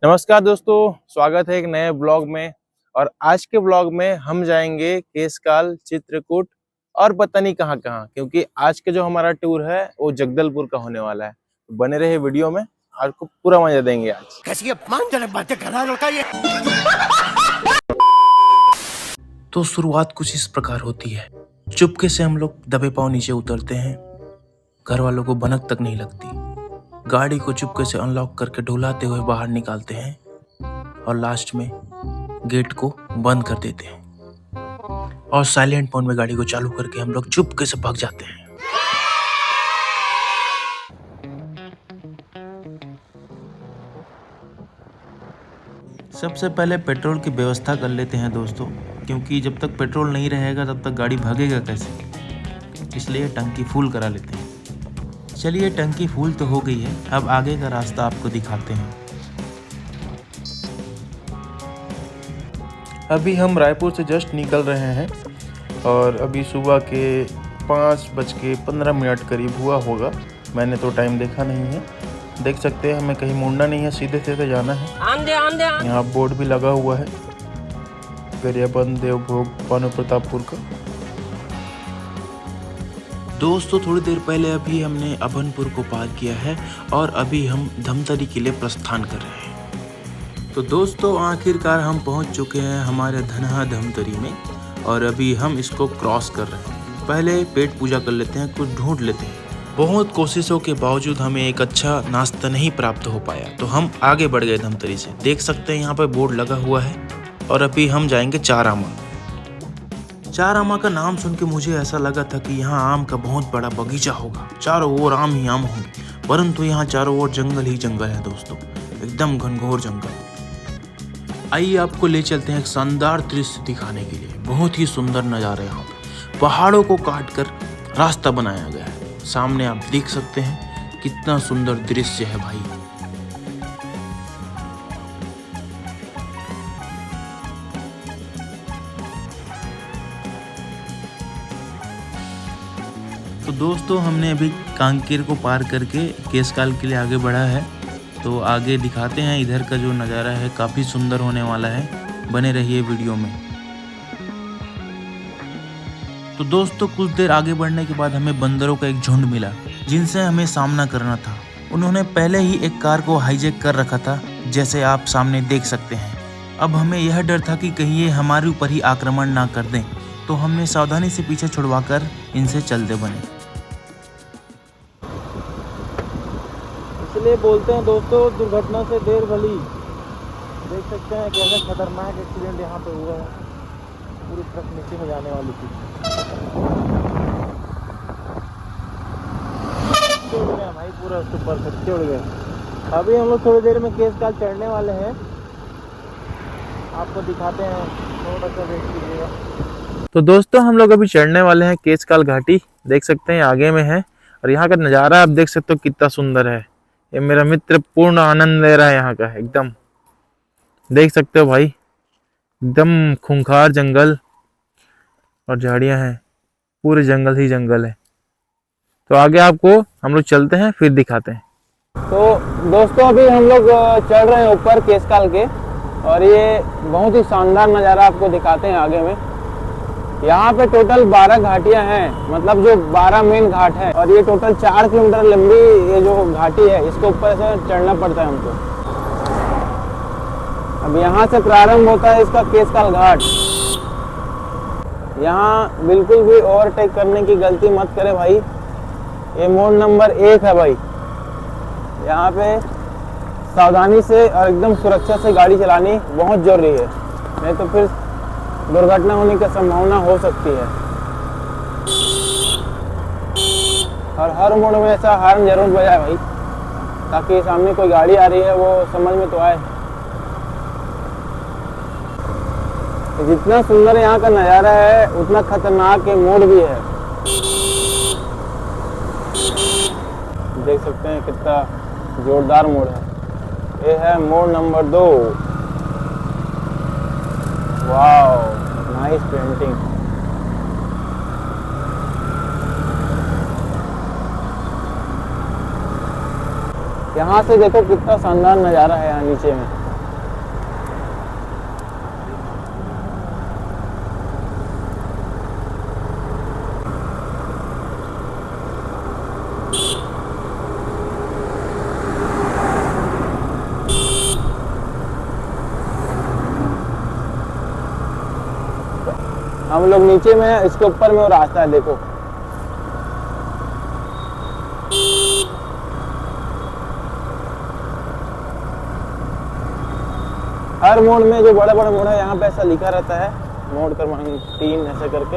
नमस्कार दोस्तों, स्वागत है एक नए ब्लॉग में। और आज के ब्लॉग में हम जाएंगे केशकाल, चित्रकूट और पता नहीं कहाँ कहाँ, क्योंकि आज के जो हमारा टूर है वो जगदलपुर का होने वाला है। तो बने रहे वीडियो में, आपको पूरा मजा देंगे आज। कैसी अपमानजनक बातें कर रहा है लड़का ये। तो शुरुआत कुछ इस प्रकार होती है। चुपके से हम लोग दबे पांव नीचे उतरते हैं। घर वालों को भनक तक नहीं लगती। गाड़ी को चुपके से अनलॉक करके ढुलाते हुए बाहर निकालते हैं और लास्ट में गेट को बंद कर देते हैं और साइलेंट मोड में गाड़ी को चालू करके हम लोग चुपके से भाग जाते हैं। सबसे पहले पेट्रोल की व्यवस्था कर लेते हैं दोस्तों, क्योंकि जब तक पेट्रोल नहीं रहेगा तब तक गाड़ी भागेगा कैसे, इसलिए टंकी फुल करा लेते हैं। चलिए टंकी फुल तो हो गई है, अब आगे का रास्ता आपको दिखाते हैं। अभी हम रायपुर से जस्ट निकल रहे हैं और अभी सुबह के 5:15 करीब हुआ होगा। मैंने तो टाइम देखा नहीं है। देख सकते हैं हमें कहीं मुड़ना नहीं है, सीधे सीधे जाना है। यहाँ बोर्ड भी लगा हुआ है, गरियाबंद देवभोग पानो प्रतापपुर का। दोस्तों थोड़ी देर पहले अभी हमने अभनपुर को पार किया है और अभी हम धमतरी के लिए प्रस्थान कर रहे हैं। तो दोस्तों आखिरकार हम पहुंच चुके हैं हमारे धनहा धमतरी में और अभी हम इसको क्रॉस कर रहे हैं। पहले पेट पूजा कर लेते हैं, कुछ ढूंढ लेते हैं। बहुत कोशिशों के बावजूद हमें एक अच्छा नाश्ता नहीं प्राप्त हो पाया, तो हम आगे बढ़ गए धमतरी से। देख सकते हैं यहाँ पर बोर्ड लगा हुआ है और अभी हम जाएंगे चारामा। चारामा का नाम सुन के मुझे ऐसा लगा था कि यहाँ आम का बहुत बड़ा बगीचा होगा, चारों ओर आम ही आम होंगे, परंतु यहाँ चारों ओर जंगल ही जंगल है दोस्तों, एकदम घनघोर जंगल। आइए आपको ले चलते हैं एक शानदार दृश्य दिखाने के लिए। बहुत ही सुंदर नज़ारा यहाँ पे, पहाड़ों को काट कर रास्ता बनाया गया है। सामने आप देख सकते हैं कितना सुंदर दृश्य है भाई। तो दोस्तों हमने अभी कांकेर को पार करके केशकाल के लिए आगे बढ़ा है। तो आगे दिखाते हैं, इधर का जो नज़ारा है काफ़ी सुंदर होने वाला है। बने रहिए वीडियो में। तो दोस्तों कुछ देर आगे बढ़ने के बाद हमें बंदरों का एक झुंड मिला, जिनसे हमें सामना करना था। उन्होंने पहले ही एक कार को हाईजैक कर रखा था, जैसे आप सामने देख सकते हैं। अब हमें यह डर था कि कहीं ये हमारे ऊपर ही आक्रमण ना कर दें, तो हमने सावधानी से पीछे छुड़वाकर इनसे चलते बने। इसलिए बोलते हैं दोस्तों, दुर्घटना से देर भली। देख सकते हैं कैसा खतरनाक एक्सीडेंट यहाँ पे हुआ है। पूरी ट्रक नीचे में जाने वाली थी। चढ़ गया भाई, पूरा ऊपर से चढ़ गया। अभी हम लोग थोड़ी देर में केशकाल चढ़ने वाले हैं, आपको दिखाते हैं, थोड़ा सा वेट कीजिएगा। तो दोस्तों हम लोग अभी चढ़ने वाले हैं केशकाल घाटी। देख सकते हैं आगे में है और यहाँ का नज़ारा आप देख सकते हो कितना सुंदर है। ये मेरा मित्र पूर्ण आनंद ले रहा है यहाँ का, एकदम देख सकते हो भाई, एकदम खूंखार जंगल और झाड़ियाँ हैं, पूरे जंगल ही जंगल है। तो आगे आपको हम लोग चलते हैं, फिर दिखाते हैं। तो दोस्तों अभी हम लोग चढ़ रहे हैं ऊपर केशकाल के और ये बहुत ही शानदार नज़ारा आपको दिखाते हैं आगे में। यहाँ पे टोटल 12 घाटियाँ हैं, मतलब जो 12 मेन घाट है, और ये टोटल 4 किलोमीटर लंबी ये जो घाटी है, इसको ऊपर से चढ़ना पड़ता है हमको। अब यहाँ से प्रारंभ होता है इसका केशकाल घाट। यहाँ बिल्कुल भी ओवरटेक करने की गलती मत करे भाई, ये मोड़ नंबर 1 है भाई। यहाँ पे सावधानी से और एकदम सुरक्षा से गाड़ी चलानी बहुत जरूरी है, नहीं तो फिर दुर्घटना होने की संभावना हो सकती है। और हर मोड़ में ऐसा हॉर्न जरूर बजाए भाई, ताकि सामने कोई गाड़ी आ रही है वो समझ में तो आए। जितना सुंदर यहाँ का नज़ारा है उतना खतरनाक ये मोड़ भी है। देख सकते हैं कितना जोरदार मोड़ है। ये है मोड़ नंबर 2। Wow, nice painting. यहाँ से देखो कितना शानदार नज़ारा है यहाँ नीचे में। हम लोग नीचे में हैं, इसके ऊपर में वो रास्ता है, देखो। हर मोड़ में, जो बड़ा बड़ा मोड़ है, यहाँ पे ऐसा लिखा रहता है, मोड़ क्रमांक 3 ऐसे करके।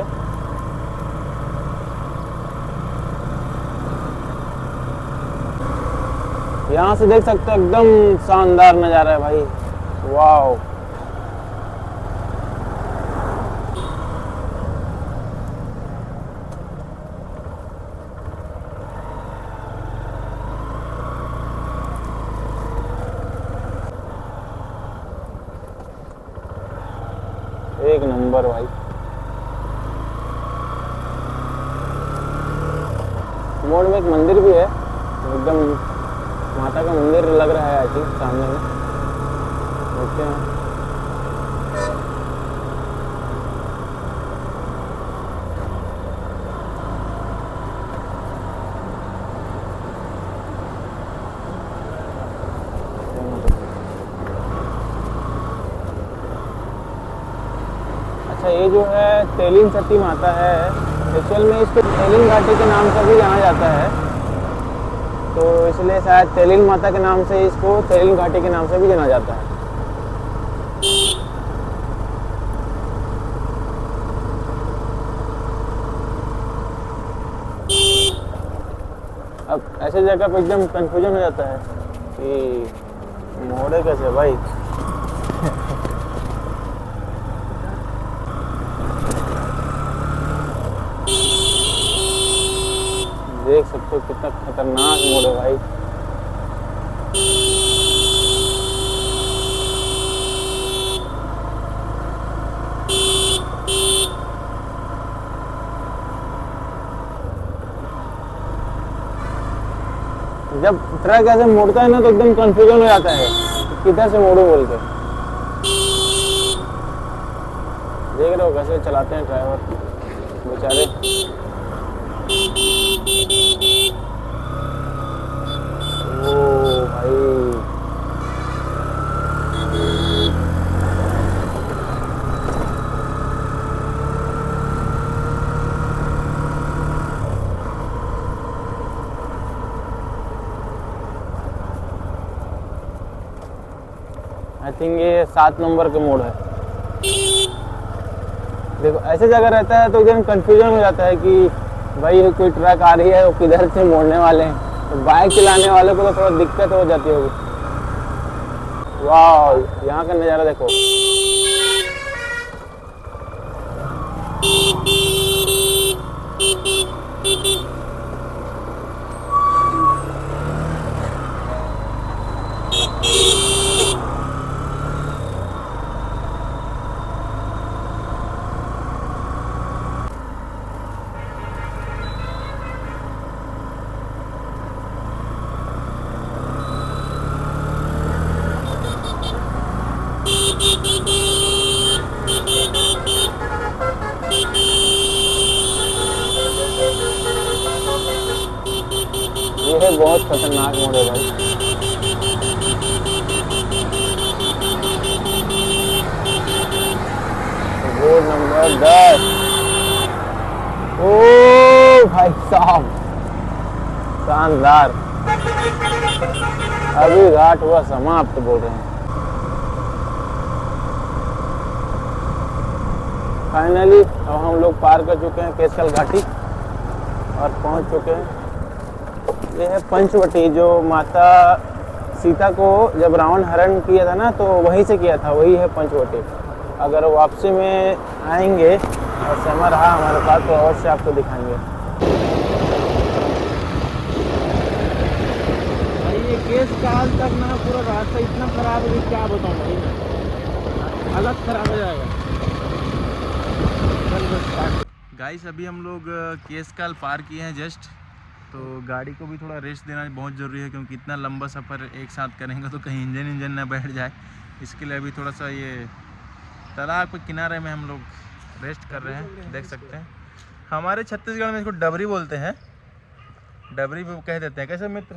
यहाँ से देख सकते हो एकदम शानदार नज़ारा है भाई, वाह। एक नंबर भाई। मोड़ में एक मंदिर भी है, एकदम माता का मंदिर लग रहा है, आई थिंक सामने में। देखते हैं। अच्छा, ये जो है तेलिन सती माता है, एक्चुअल में इसको तेलिन घाटी के नाम से भी जाना जाता है, तो इसलिए शायद तेलिन माता के नाम से इसको तेलिन घाटी के नाम से भी जाना जाता है। अब ऐसे जगह पे एकदम कंफ्यूजन हो जाता है कि मोड़े कैसे भाई। देख सकते हो कितना खतरनाक मोड़ है भाई। जब ट्रक ऐसे मोड़ता है ना तो एकदम कंफ्यूजन हो जाता है किधर से मोड़ू बोल के। देख रहे हो कैसे चलाते हैं ड्राइवर बेचारे। ओ भाई, आई थिंक ये 7 नंबर का मोड़ है। देखो ऐसे जगह रहता है तो एकदम कंफ्यूजन हो जाता है कि भाई कोई ट्रक आ रही है, वो किधर से मोड़ने वाले हैं। तो बाइक चलाने वाले को तो थोड़ा दिक्कत हो जाती होगी। वाह, यहाँ का नज़ारा देखो। ये है बहुत खतरनाक मोड़ है भाई। Road number 10। ओ भाई साहब, शानदार। अभी घाट हुआ समाप्त बोल रहे हैं। फाइनली अब हम लोग पार कर चुके हैं केसकल घाटी और पहुंच चुके हैं। ये है पंचवटी, जो माता सीता को जब रावण हरण किया था ना तो वहीं से किया था, वही है पंचवटी। अगर वापसी में आएंगे और समय रहा हमारे पास तो अवश्य आपको दिखाएंगे। भाई ये केसकाल तक ना पूरा रास्ता इतना खराब है, क्या बताऊं भाई, मैं हालत खराब हो जाएगा। गाइस अभी हम लोग केसकाल पार किए हैं जस्ट, तो गाड़ी को भी थोड़ा रेस्ट देना बहुत ज़रूरी है, क्योंकि इतना लंबा सफ़र एक साथ करेंगे तो कहीं इंजन ना बैठ जाए। इसके लिए अभी थोड़ा सा ये तालाब के किनारे में हम लोग रेस्ट कर रहे हैं। देख सकते हैं हमारे छत्तीसगढ़ में इसको डबरी बोलते हैं, डबरी भी कह देते हैं। कैसे मित्र,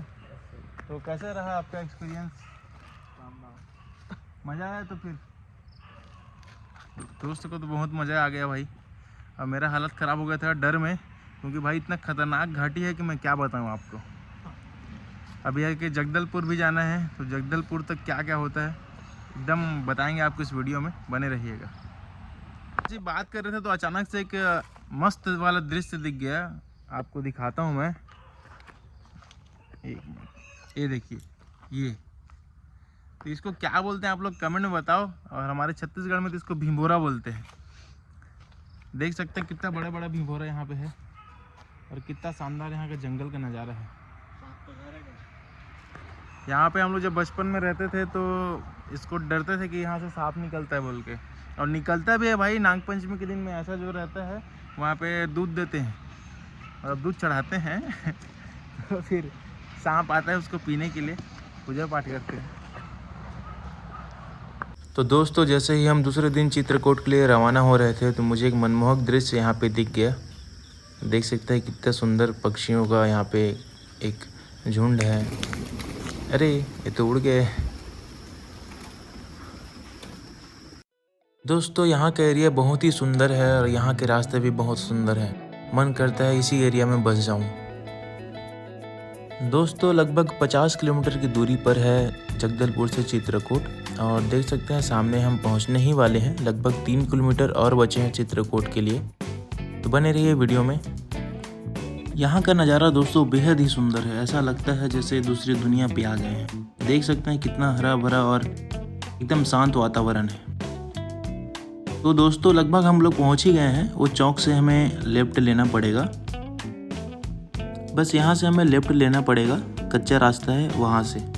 तो कैसे रहा आपका एक्सपीरियंस? मज़ा आया? तो फिर दोस्त को तो बहुत मज़ा आ गया भाई। और मेरा हालत ख़राब हो गया था डर में, क्योंकि भाई इतना ख़तरनाक घाटी है कि मैं क्या बताऊँ आपको। अभी है कि जगदलपुर भी जाना है, तो जगदलपुर तक क्या क्या होता है एकदम बताएंगे आपको इस वीडियो में, बने रहिएगा। जी बात कर रहे थे तो अचानक से एक मस्त वाला दृश्य दिख गया, आपको दिखाता हूँ मैं। एक मिनट, ये देखिए, ये तो इसको क्या बोलते हैं आप लोग कमेंट में बताओ। और हमारे छत्तीसगढ़ में तो इसको भिंभोरा बोलते हैं। देख सकते हैं कितना बड़ा बड़ा भिंभोरा यहाँ पे है और कितना शानदार यहाँ का जंगल का नज़ारा है। यहाँ पे हम लोग जब बचपन में रहते थे तो इसको डरते थे कि यहाँ से सांप निकलता है बोल के, और निकलता भी है भाई। नागपंचमी के दिन में ऐसा जो रहता है, वहाँ पे दूध देते हैं और दूध चढ़ाते हैं तो फिर सांप आता है उसको पीने के लिए, पूजा पाठ करते हैं। तो दोस्तों जैसे ही हम दूसरे दिन चित्रकूट के लिए रवाना हो रहे थे तो मुझे एक मनमोहक दृश्य यहाँ पे दिख गया। देख सकते हैं कितना सुंदर पक्षियों का यहाँ पे एक झुंड है। अरे ये तो उड़ गए। दोस्तों यहाँ का एरिया बहुत ही सुंदर है और यहाँ के रास्ते भी बहुत सुंदर हैं। मन करता है इसी एरिया में बस जाऊँ। दोस्तों लगभग 50 किलोमीटर की दूरी पर है जगदलपुर से चित्रकूट, और देख सकते हैं सामने हम पहुंचने ही वाले हैं। लगभग 3 किलोमीटर और बचे हैं चित्रकूट के लिए, तो बने रहिए वीडियो में। यहाँ का नज़ारा दोस्तों बेहद ही सुंदर है। ऐसा लगता है जैसे दूसरी दुनिया पे आ गए हैं। देख सकते हैं कितना हरा भरा और एकदम शांत वातावरण है। तो दोस्तों लगभग हम लोग पहुँच ही गए हैं। वो चौक से हमें लेफ्ट लेना पड़ेगा, बस यहाँ से हमें लेफ्ट लेना पड़ेगा, कच्चा रास्ता है वहाँ से।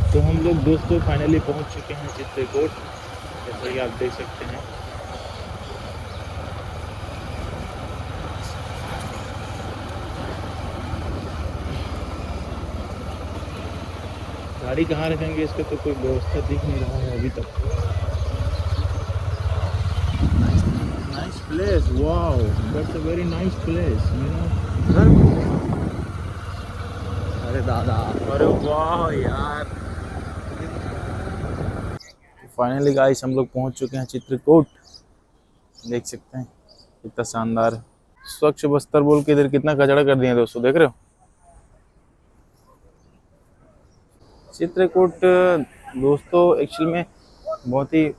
तो हम लोग दोस्तों फाइनली पहुंच चुके हैं चित्रकूट, जैसा कि आप देख सकते हैं। गाड़ी कहाँ रखेंगे इसका तो कोई व्यवस्था दिख नहीं रहा है अभी तक। Nice place, wow, that's a very nice place, you know. अरे दादा, अरे वाह यार। फाइनली गाइस हम लोग पहुंच चुके हैं चित्रकूट। देख सकते हैं कितना शानदार है। स्वच्छ बस्तर बोल के इधर कितना कचरा कर दिया दोस्तों, देख रहे हो। चित्रकूट दोस्तों एक्चुअल में बहुत ही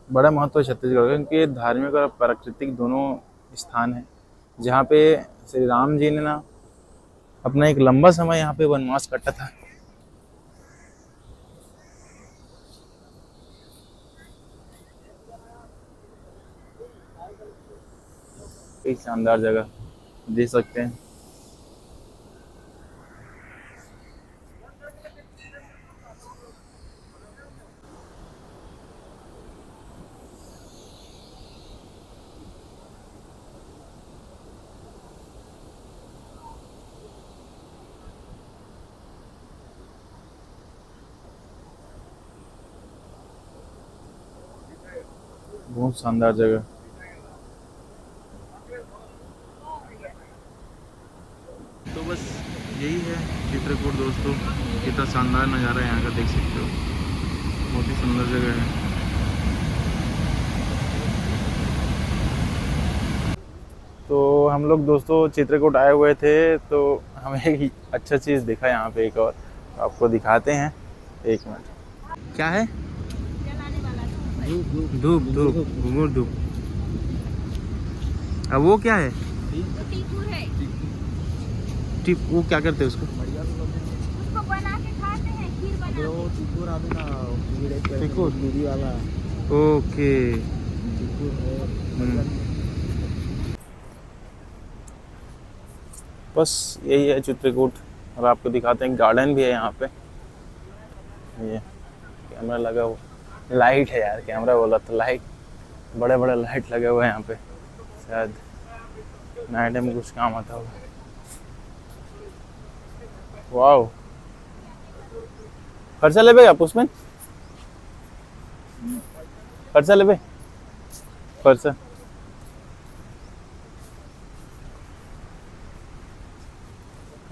बड़ा महत्व है छत्तीसगढ़ का, क्योंकि धार्मिक और प्राकृतिक दोनों स्थान है, जहाँ पे श्री राम जी ने ना अपना एक लंबा समय यहाँ पे वनवास काटा था। एक शानदार जगह देख सकते हैं। बहुत शानदार जगह। तो बस यही है चित्रकूट दोस्तों, कितना शानदार नज़ारा है यहाँ का, देख सकते हो। बहुत ही सुंदर जगह है। तो हम लोग दोस्तों चित्रकूट आए हुए थे, तो हमें एक अच्छा चीज़ दिखा यहाँ पे, एक और आपको दिखाते हैं। एक मिनट, क्या है? धूप, धूप, घुंघरू धूप। अब वो क्या है? टिप, वो क्या करते हैं उसको? उसको बना के खाते हैं, खीर बना के। टिकुर वाला, ओके। बस यही है चित्रकूट। और आपको दिखाते हैं गार्डन भी है यहाँ पे। ये कैमरा लगा हुआ, लाइट है यार, कैमरा बोला तो लाइट, बड़े बड़े लाइट लगे हुए हैं यहाँ पे, शायद नाइट में कुछ काम आता होगा। वाओ, खर्चा ले आप उसमें खर्चा ले खर्चा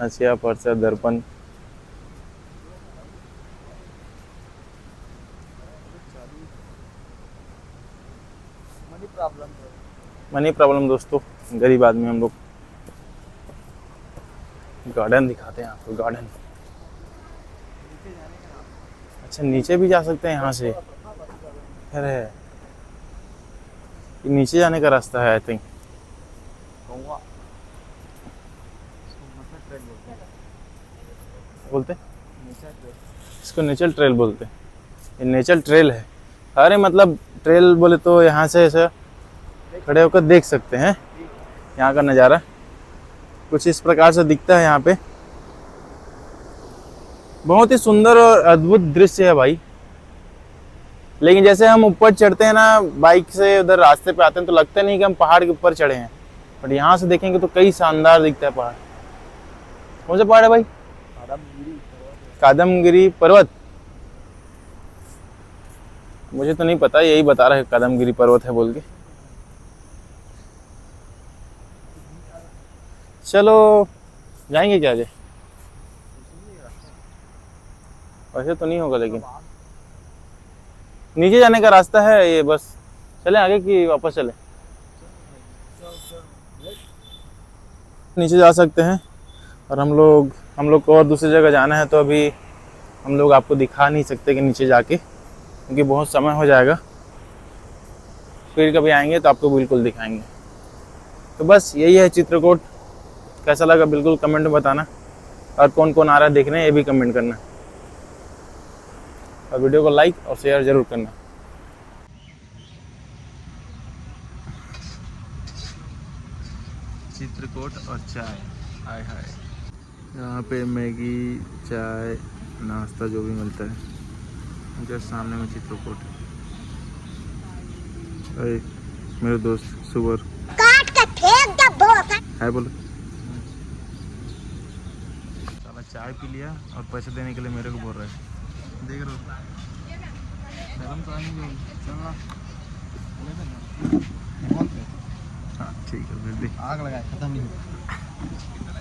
हसिया पर्चा दर्पण मनी प्रॉब्लम दोस्तों, गरीब आदमी हम लोग। गार्डन दिखाते हैं आपको, गार्डन। अच्छा नीचे भी जा सकते हैं यहाँ से। अरे ये नीचे जाने का रास्ता है आई थिंक। बोलते इसको नेचर ट्रेल बोलते हैं। ये नेचर ट्रेल है। अरे मतलब ट्रेल बोले तो यहाँ से ऐसा खड़े होकर देख सकते हैं यहाँ का नज़ारा। कुछ इस प्रकार से दिखता है यहाँ पे। बहुत ही सुंदर और अद्भुत दृश्य है भाई। लेकिन जैसे हम ऊपर चढ़ते हैं ना बाइक से, उधर रास्ते पे आते हैं तो लगता नहीं कि हम पहाड़ के ऊपर चढ़े हैं, बट यहाँ से देखेंगे तो कई शानदार दिखता है पहाड़। कौन सा पहाड़ है भाई? कादमगिरी पर्वत। मुझे तो नहीं पता, यही बता रहा है कादमगिरी पर्वत है बोल के। चलो जाएंगे क्या? वैसे तो नहीं होगा, लेकिन नीचे जाने का रास्ता है ये। बस चले आगे कि वापस चले? नीचे जा सकते हैं। और हम लोग को और दूसरी जगह जाना है, तो अभी हम लोग आपको दिखा नहीं सकते कि नीचे जाके, क्योंकि बहुत समय हो जाएगा। फिर कभी आएंगे तो आपको बिल्कुल दिखाएंगे। तो बस यही है चित्रकूट। कैसा लगा बिल्कुल कमेंट में बताना, और कौन कौन आ रहा है देखने ये भी कमेंट करना, और वीडियो को लाइक और शेयर जरूर करना। चित्रकूट और चाय, हाय हाय। यहाँ पे मैगी, चाय, नाश्ता जो भी मिलता है। जस्ट सामने में चित्रकूट। अरे मेरे दोस्त सुबर काट के फेंक दे बहुत है बोलो। साला चाय पी लिया और पैसे देने के लिए मेरे को बोल रहा है। देख रहे हो शर्म तो आनी जो चलना। हाँ ठीक है, फिर आग लगा खत्म नहीं हुआ।